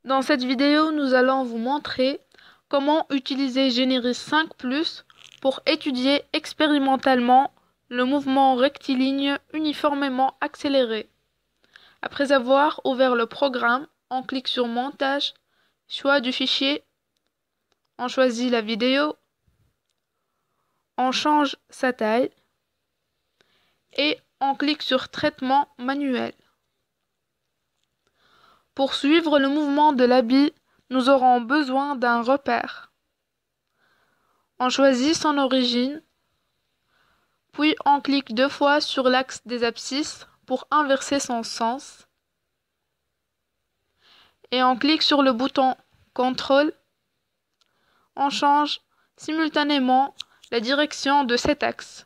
Dans cette vidéo, nous allons vous montrer comment utiliser Généris 5+ pour étudier expérimentalement le mouvement rectiligne uniformément accéléré. Après avoir ouvert le programme, on clique sur Montage, choix du fichier, on choisit la vidéo, on change sa taille et on clique sur Traitement manuel. Pour suivre le mouvement de l'habit, nous aurons besoin d'un repère. On choisit son origine, puis on clique 2 fois sur l'axe des abscisses pour inverser son sens. Et on clique sur le bouton CTRL. On change simultanément la direction de cet axe.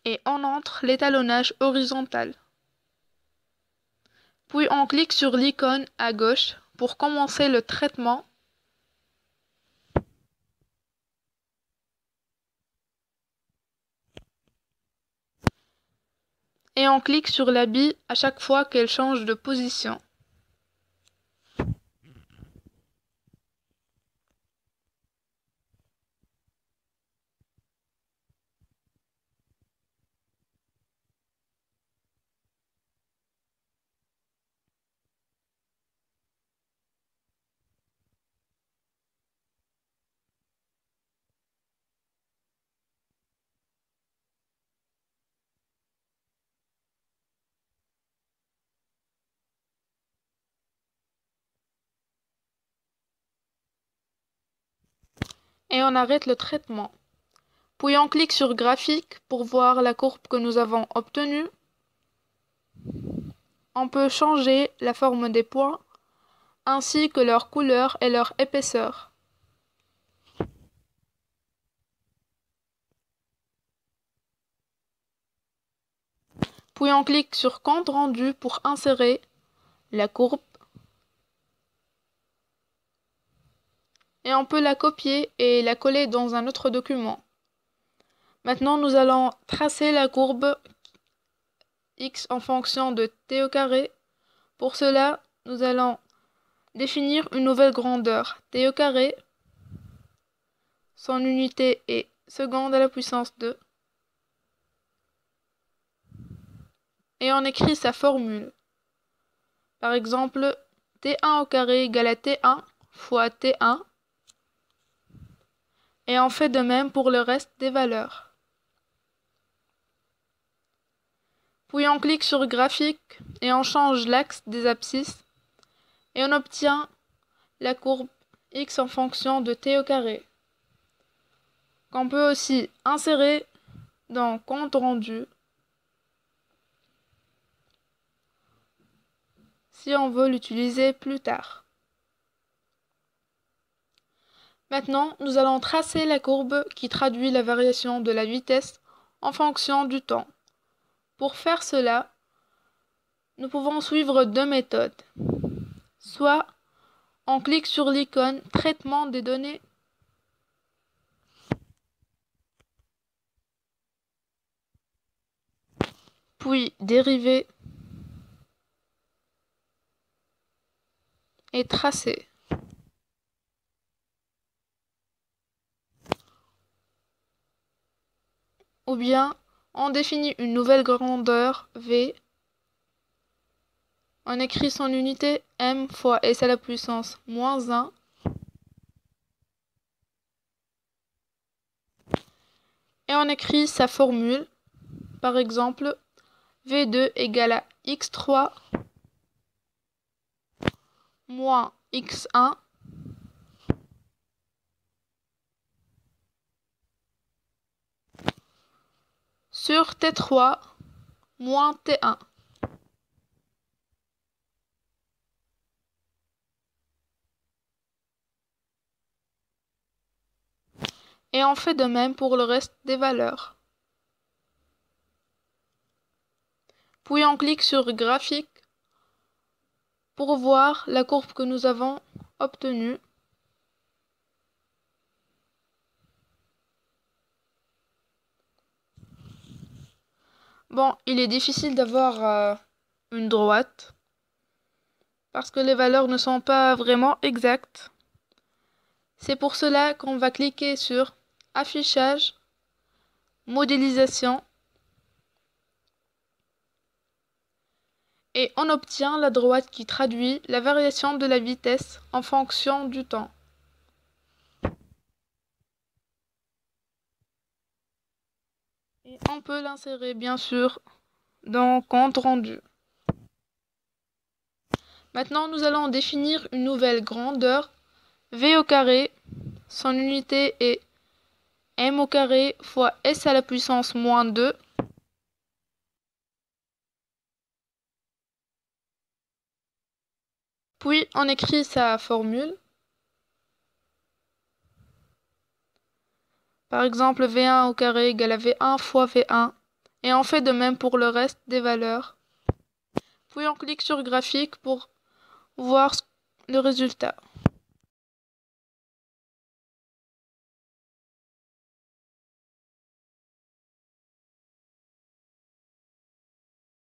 Et on entre l'étalonnage horizontal. Puis on clique sur l'icône à gauche pour commencer le traitement. Et on clique sur la bille à chaque fois qu'elle change de position. Et on arrête le traitement. Puis on clique sur Graphique pour voir la courbe que nous avons obtenue. On peut changer la forme des points, ainsi que leur couleur et leur épaisseur. Puis on clique sur Compte rendu pour insérer la courbe. Et on peut la copier et la coller dans un autre document. Maintenant, nous allons tracer la courbe x en fonction de t au carré. Pour cela, nous allons définir une nouvelle grandeur, t au carré. Son unité est seconde à la puissance 2. Et on écrit sa formule. Par exemple, t1 au carré égale à t1 fois t1. Et on fait de même pour le reste des valeurs. Puis on clique sur Graphique et on change l'axe des abscisses. Et on obtient la courbe x en fonction de t au carré, qu'on peut aussi insérer dans Compte rendu si on veut l'utiliser plus tard. Maintenant, nous allons tracer la courbe qui traduit la variation de la vitesse en fonction du temps. Pour faire cela, nous pouvons suivre 2 méthodes. Soit on clique sur l'icône Traitement des données, puis Dériver et Tracer. Ou bien on définit une nouvelle grandeur V, on écrit son unité m fois s à la puissance moins 1, et on écrit sa formule, par exemple V2 égale à x3 moins x1 sur t3 moins t1. Et on fait de même pour le reste des valeurs. Puis on clique sur Graphique pour voir la courbe que nous avons obtenue. Bon, il est difficile d'avoir une droite parce que les valeurs ne sont pas vraiment exactes. C'est pour cela qu'on va cliquer sur Affichage, Modélisation et on obtient la droite qui traduit la variation de la vitesse en fonction du temps. Et on peut l'insérer bien sûr dans Compte rendu. Maintenant, nous allons définir une nouvelle grandeur v au carré. Son unité est m au carré fois s à la puissance moins 2. Puis on écrit sa formule. Par exemple, v1 au carré égale à v1 fois v1. Et on fait de même pour le reste des valeurs. Puis on clique sur graphique pour voir le résultat.